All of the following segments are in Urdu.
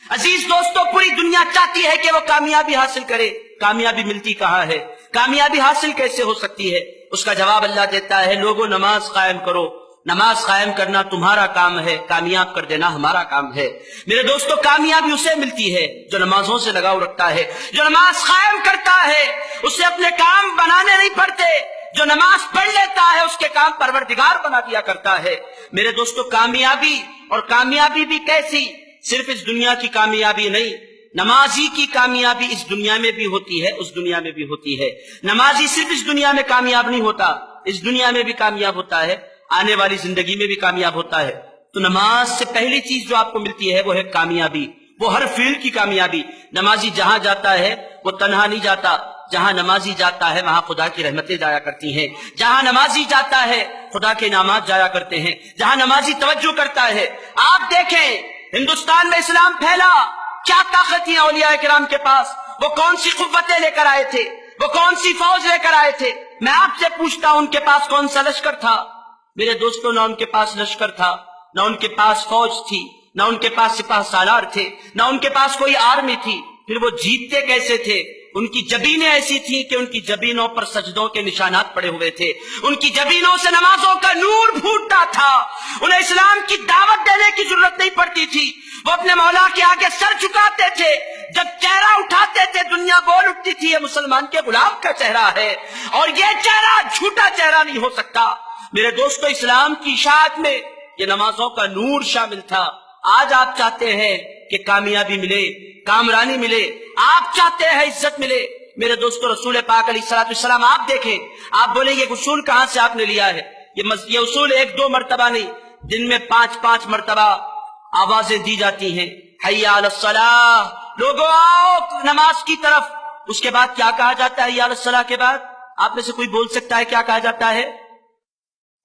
عزیز دوستو، پوری دنیا چاہتی ہے کہ وہ کامیابی حاصل کرے، کامیابی ملتی کہاں ہے؟ کامیابی حاصل کیسے ہو سکتی ہے؟ اس کا جواب اللہ دیتا ہے، لوگوں نماز قائم کرو، نماز قائم کرنا تمہارا کام ہے، کامیاب کر دینا ہمارا کام ہے۔ میرے دوستو، کامیابی اسے ملتی ہے جو نمازوں سے لگاؤ رکھتا ہے، جو نماز قائم کرتا ہے، اسے اپنے کام بنانے نہیں پڑتے، جو نماز پڑھ لیتا ہے اس کے کام پروردگار بنا دیا کرتا ہے۔ میرے دوستو، کامیابی، اور کامیابی بھی کیسی؟ صرف اس دنیا کی کامیابی نہیں، نمازی کی کامیابی اس دنیا میں بھی ہوتی ہے، اس دنیا میں بھی ہوتی ہے۔ نمازی صرف اس دنیا میں کامیاب نہیں ہوتا، اس دنیا میں بھی کامیاب ہوتا ہے، آنے والی زندگی میں بھی کامیاب ہوتا ہے۔ تو نماز سے پہلی چیز جو آپ کو ملتی ہے وہ ہے کامیابی، وہ ہر فیلڈ کی کامیابی۔ نمازی جہاں جاتا ہے وہ تنہا نہیں جاتا، جہاں نمازی جاتا ہے وہاں خدا کی رحمتیں جایا کرتی ہیں، جہاں نمازی جاتا ہے خدا کے انعامات جایا کرتے ہیں، جہاں نمازی توجہ کرتا ہے۔ آپ دیکھیں ہندوستان میں اسلام پھیلا، کیا طاقت تھی اولیاء کرام کے پاس، وہ کون سی قوتیں لے کر آئے تھے، وہ کون سی فوج لے کر آئے تھے؟ میں آپ سے پوچھتا ہوں ان کے پاس کون سا لشکر تھا؟ میرے دوستوں، نہ ان کے پاس لشکر تھا، نہ ان کے پاس فوج تھی، نہ ان کے پاس سپاہ سالار تھے، نہ ان کے پاس کوئی آرمی تھی۔ پھر وہ جیتتے کیسے تھے؟ ان کی جبینیں ایسی تھیں کہ ان کی جبینوں پر سجدوں کے نشانات پڑے ہوئے تھے، ان کی جبینوں سے نمازوں کا نور پھوٹتا تھا، انہیں اسلام کی دعوت دینے کی ضرورت نہیں پڑتی تھی، وہ اپنے مولا کے آگے سر جھکاتے تھے، جب چہرہ اٹھاتے تھے دنیا بول اٹھتی تھی، یہ مسلمان کے غلام کا چہرہ ہے، اور یہ چہرہ جھوٹا چہرہ نہیں ہو سکتا۔ میرے دوستو، اسلام کی اشاعت میں یہ نمازوں کا نور شامل تھا۔ آج آپ چاہتے ہیں کہ کامیابی ملے، کامرانی ملے، آپ چاہتے ہیں عزت ملے۔ میرے دوستو، رسول پاک علیہ السلام آپ دیکھیں، آپ بولیں یہ اصول کہاں سے آپ نے لیا ہے؟ یہ اصول ایک دو مرتبہ نہیں، دن میں 5 مرتبہ آوازیں دی جاتی ہیں، حی علی الصلاۃ، لوگوں آؤ نماز کی طرف۔ اس کے بعد کیا کہا جاتا ہے؟ حی علی الصلاۃ کے بعد آپ میں سے کوئی بول سکتا ہے کیا کہا جاتا ہے؟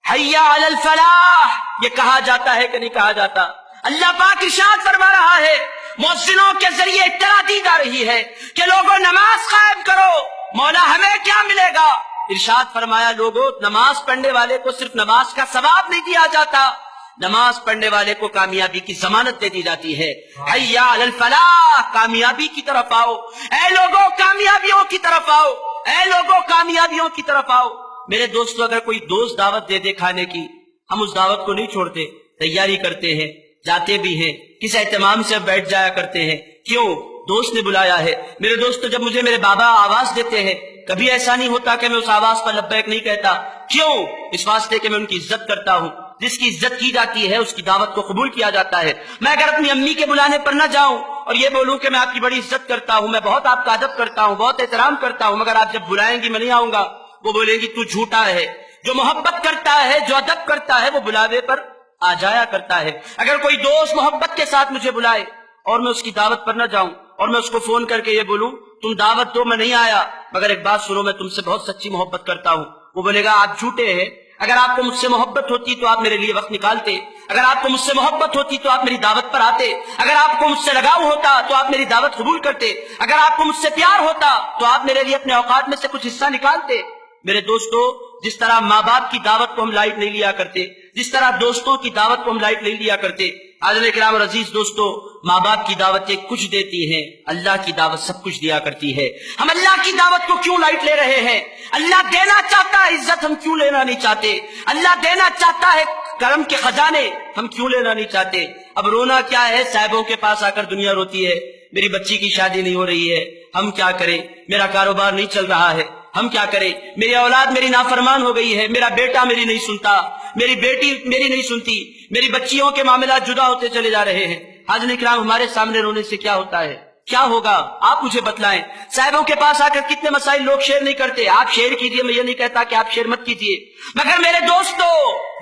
حی علی الفلاح، یہ کہا جاتا ہے کہ نہیں کہا جاتا؟ اللہ پاک ارشاد فرما رہا ہے، مؤذنوں کے ذریعے اطلاع دی جا رہی ہے کہ لوگوں نماز قائم کرو، مولا ہمیں کیا ملے گا؟ ارشاد فرمایا، لوگوں نماز پڑھنے والے کو صرف نماز کا ثواب نہیں دیا جاتا، نماز پڑھنے والے کو کامیابی کی ضمانت دے دی جاتی ہے۔ حی علی الفلاح، کامیابی کی طرف آؤ، اے لوگوں کامیابیوں کی طرف آؤ، اے لوگوں کامیابیوں کی طرف آؤ۔ میرے دوستو، اگر کوئی دوست دعوت دے دے کھانے کی، ہم اس دعوت کو نہیں چھوڑتے، تیاری کرتے ہیں، جاتے بھی ہیں، کس اہتمام سے بیٹھ جایا کرتے ہیں، کیوں؟ دوست نے بلایا ہے۔ میرے دوستو، جب مجھے میرے بابا آواز دیتے ہیں، کبھی ایسا نہیں ہوتا کہ میں اس آواز پر لبیک نہیں کہتا، کیوں؟ اس واسطے کہ میں ان کی عزت کرتا ہوں، جس کی عزت کی جاتی ہے اس کی دعوت کو قبول کیا جاتا ہے۔ میں اگر اپنی امی کے بلانے پر نہ جاؤں اور یہ بولوں کہ میں آپ کی بڑی عزت کرتا ہوں، میں بہت آپ کا ادب کرتا ہوں، بہت احترام کرتا ہوں، مگر آپ جب بلائیں گی میں نہیں آؤں گا، وہ بولے گی تو جھوٹا ہے۔ جو محبت کرتا ہے، جو ادب کرتا ہے، وہ بلاوے پر آ جایا کرتا ہے۔ اگر کوئی دوست محبت کے ساتھ مجھے بلائے اور میں اس کی دعوت پر نہ جاؤں اور میں اس کو فون کر کے یہ بولوں تم دعوت دو، میں نہیں آیا، مگر ایک بات سنو، میں تم سے بہت سچی محبت کرتا ہوں، وہ بولے گا آپ جھوٹے ہیں۔ اگر آپ کو مجھ سے محبت ہوتی تو آپ میرے لیے وقت نکالتے، اگر آپ کو مجھ سے محبت ہوتی تو آپ میری دعوت پر آتے، اگر آپ کو مجھ سے لگاؤ ہوتا تو آپ میری دعوت قبول کرتے، اگر آپ کو مجھ سے پیار ہوتا تو آپ میرے لیے اپنے اوقات میں سے کچھ حصہ نکالتے۔ میرے دوستو، جس طرح ماں باپ کی دعوت کو ہم لائٹ نہیں لیا کرتے، جس طرح دوستوں کی دعوت کو ہم لائٹ نہیں لیا کرتے، حاضرین کرام اور عزیز دوستو، ماں باپ کی دعوتیں کچھ دیتی ہیں، اللہ کی دعوت سب کچھ دیا کرتی ہے۔ ہم اللہ کی دعوت کو کیوں لائٹ لے رہے ہیں؟ اللہ دینا چاہتا ہے عزت، ہم کیوں لینا نہیں چاہتے؟ اللہ دینا چاہتا ہے کرم کے خزانے، ہم کیوں لینا نہیں چاہتے؟ اب رونا کیا ہے؟ صاحبوں کے پاس آ کر دنیا روتی ہے، میری بچی کی شادی نہیں ہو رہی ہے، ہم کیا کریں؟ میرا کاروبار نہیں چل رہا ہے، ہم کیا کریں؟ میری اولاد میری نافرمان ہو گئی ہے، میرا بیٹا میری نہیں سنتا، میری بیٹی میری نہیں سنتی، میری بچیوں کے معاملات جدا ہوتے چلے جا رہے ہیں۔ حاضرین کرام، ہمارے سامنے رونے سے کیا ہوتا ہے؟ کیا ہوگا؟ آپ مجھے بتلائیں۔ صاحبوں کے پاس آ کر کتنے مسائل لوگ شیئر نہیں کرتے، آپ شیئر کیجئے، میں یہ نہیں کہتا کہ آپ شیئر مت کیجئے، مگر میرے دوستو،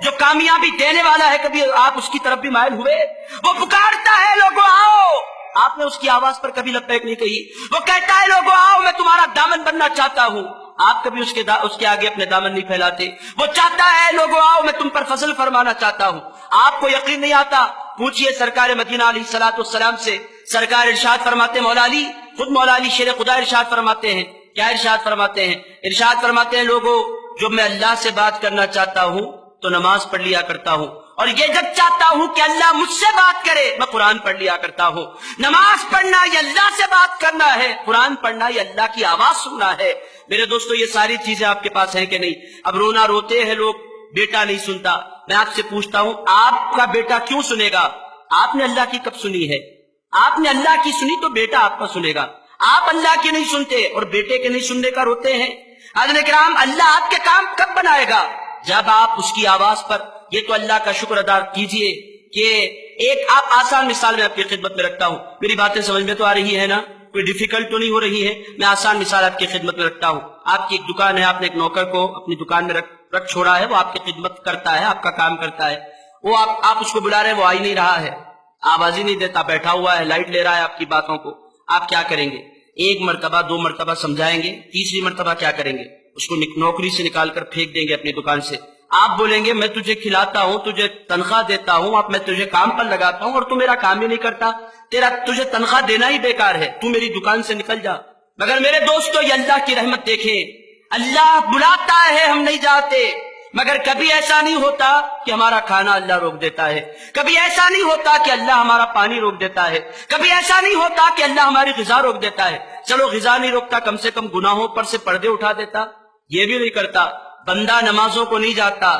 جو کامیابی دینے والا ہے کبھی آپ اس کی طرف بھی مائل ہوئے؟ وہ پکارتا ہے لوگوں آؤ، آپ نے اس کی آواز پر کبھی لبیک نہیں کہی۔ وہ کہتا ہے لوگوں آؤ، میں تمہارا دامن بننا چاہتا ہوں، آپ کبھی اس کے آگے اپنے دامن نہیں پھیلاتے۔ وہ چاہتا ہے لوگوں آؤ، میں تم پر فضل فرمانا چاہتا ہوں، آپ کو یقین نہیں آتا؟ پوچھئے سرکار مدینہ علیہ الصلوۃ والسلام سے، سرکار ارشاد فرماتے، مولا علی، خود مولا علی شیر خدا ارشاد فرماتے ہیں، کیا ارشاد فرماتے ہیں؟ ارشاد فرماتے ہیں، لوگوں، جب میں اللہ سے بات کرنا چاہتا ہوں تو نماز پڑھ لیا کرتا ہوں، اور یہ جب چاہتا ہوں کہ اللہ مجھ سے بات کرے میں قرآن پڑھ لیا کرتا ہوں۔ نماز پڑھنا یہ اللہ سے بات کرنا ہے، قرآن پڑھنا یہ اللہ کی آواز سننا ہے۔ میرے دوستو یہ ساری چیزیں آپ کے پاس ہیں کہ نہیں؟ اب رونا روتے ہیں لوگ، بیٹا نہیں سنتا۔ میں آپ سے پوچھتا ہوں، آپ کا بیٹا کیوں سنے گا؟ آپ نے اللہ کی کب سنی ہے؟ آپ نے اللہ کی سنی تو بیٹا آپ کا سنے گا۔ آپ اللہ کی نہیں سنتے اور بیٹے کے نہیں سننے کا روتے ہیں۔ حضرت کرام، اللہ آپ کے کام کب بنائے گا؟ جب آپ اس کی آواز پر، یہ تو اللہ کا شکر ادا کیجئے کہ ایک آپ آسان مثال میں آپ کی خدمت میں رکھتا ہوں۔ میری باتیں سمجھ میں تو آ رہی ہے نا؟ کوئی ڈیفیکلٹ تو نہیں ہو رہی ہے؟ میں آسان مثال آپ کی خدمت میں رکھتا ہوں۔ آپ کی ایک دکان ہے، آپ نے ایک نوکر کو اپنی دکان میں رکھ چھوڑا ہے، وہ آپ کی خدمت کرتا ہے، آپ کا کام کرتا ہے۔ وہ آپ اس کو بلا رہے ہیں، وہ آ ہی نہیں رہا ہے، آواز ہی نہیں دیتا، بیٹھا ہوا ہے، لائٹ لے رہا ہے آپ کی باتوں کو۔ آپ کیا کریں گے؟ ایک مرتبہ، دو مرتبہ سمجھائیں گے، تیسری مرتبہ کیا کریں گے؟ اس کو نوکری سے نکال کر پھینک دیں گے اپنی دکان سے۔ آپ بولیں گے میں تجھے کھلاتا ہوں، تجھے تنخواہ دیتا ہوں، اب میں تجھے کام پر لگاتا ہوں اور تو میرا کام ہی نہیں کرتا، تجھے تنخواہ دینا ہی بیکار ہے، تو میری دکان سے نکل جا۔ مگر میرے دوستو یہ اللہ کی رحمت دیکھیں، اللہ بلاتا ہے ہم نہیں جاتے، مگر کبھی ایسا نہیں ہوتا کہ ہمارا کھانا اللہ روک دیتا ہے، کبھی ایسا نہیں ہوتا کہ اللہ ہمارا پانی روک دیتا ہے، کبھی ایسا نہیں ہوتا کہ اللہ ہماری غذا روک دیتا ہے۔ چلو غذا نہیں روکتا، کم سے کم گناہوں پر سے پردے اٹھا دیتا، یہ بھی نہیں کرتا۔ بندہ نمازوں کو نہیں جاتا،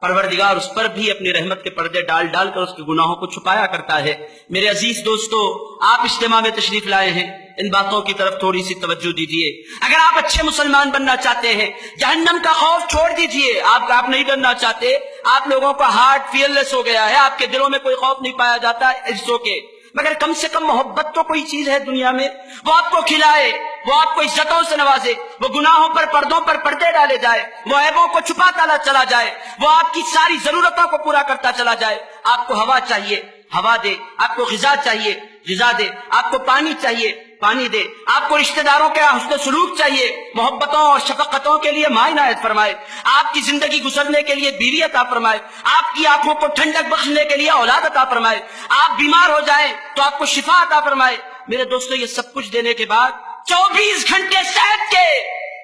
پروردگار اس پر بھی اپنی رحمت کے پردے ڈال ڈال کر اس کے گناہوں کو چھپایا کرتا ہے۔ میرے عزیز دوستو، آپ اجتماع میں تشریف لائے ہیں، ان باتوں کی طرف تھوڑی سی توجہ دیجئے۔ اگر آپ اچھے مسلمان بننا چاہتے ہیں، جہنم کا خوف چھوڑ دیجئے۔ آپ نہیں ڈرنا چاہتے، آپ لوگوں کا ہارٹ فیئر لیس ہو گیا ہے، آپ کے دلوں میں کوئی خوف نہیں پایا جاتا عزتوں کے، مگر کم سے کم محبت تو کوئی چیز ہے دنیا میں، وہ آپ کو کھلائے، وہ آپ کو عزتوں سے نوازے، وہ گناہوں پر پردوں پر پردے ڈالے جائے، وہ عیبوں کو چھپاتا چلا جائے، وہ آپ کی ساری ضرورتوں کو پورا کرتا چلا جائے۔ آپ کو ہوا چاہیے، ہوا دے، آپ کو غذا چاہیے، غذا دے، آپ کو پانی چاہیے، پانی دے، آپ کو رشتہ داروں کے حسن سلوک چاہیے، محبتوں اور شفقتوں کے لیے ماں عنایت فرمائے، آپ کی زندگی گزرنے کے لیے بیوی عطا فرمائے، آپ کی آنکھوں کو ٹھنڈک بخشنے کے لیے اولاد عطا فرمائے، آپ بیمار ہو جائیں تو آپ کو شفا عطا فرمائے۔ میرے دوستو یہ سب کچھ دینے کے بعد 24 گھنٹے صحت کے،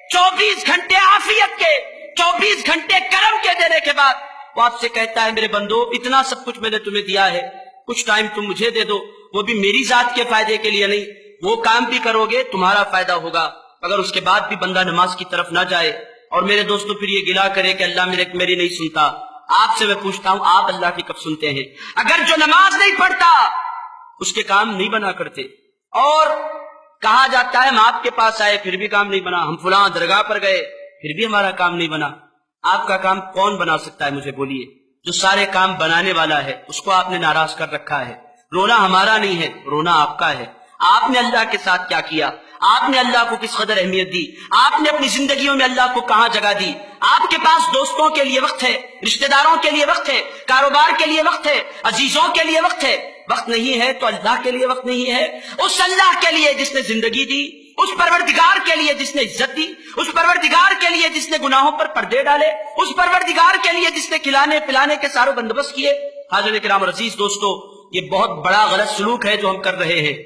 24 گھنٹے عافیت کے، 24 گھنٹے کرم کے دینے کے بعد وہ آپ سے کہتا ہے میرے بندو اتنا سب کچھ میں نے تمہیں دیا ہے، کچھ ٹائم تم مجھے دے دو، وہ بھی میری ذات کے فائدے کے لیے نہیں، وہ کام بھی کرو گے تمہارا فائدہ ہوگا، اگر اس کے بعد بھی بندہ نماز کی طرف نہ جائے اور میرے دوستو پھر یہ گلا کرے کہ اللہ میری نہیں سنتا۔ آپ سے میں پوچھتا ہوں، آپ اللہ کی کب سنتے ہیں؟ اگر جو نماز نہیں پڑھتا اس کے کام نہیں بنا کرتے، اور کہا جاتا ہے ہم آپ کے پاس آئے پھر بھی کام نہیں بنا، ہم فلاں درگاہ پر گئے پھر بھی ہمارا کام نہیں بنا، آپ کا کام کون بنا سکتا ہے؟ مجھے بولیے۔ جو سارے کام بنانے والا ہے اس کو آپ نے ناراض کر رکھا ہے۔ رونا ہمارا نہیں ہے، رونا آپ کا ہے۔ آپ نے اللہ کے ساتھ کیا کیا؟ آپ نے اللہ کو کس قدر اہمیت دی؟ آپ نے اپنی زندگیوں میں اللہ کو کہاں جگہ دی؟ آپ کے پاس دوستوں کے لیے وقت ہے، رشتہ داروں کے لیے وقت ہے، کاروبار کے لیے وقت ہے، عزیزوں کے لیے وقت ہے، وقت نہیں ہے تو اللہ کے لیے وقت نہیں ہے؟ اس اللہ کے لیے جس نے زندگی دی، اس پروردگار کے لیے جس نے عزت دی، اس پروردگار کے لیے جس نے گناہوں پر پردے ڈالے، اس پروردگار کے لیے جس نے کھلانے پلانے کے سارے بندوبست کیے۔ حاضرین کرام اور عزیز دوستو، یہ بہت بڑا غلط سلوک ہے جو ہم کر رہے ہیں۔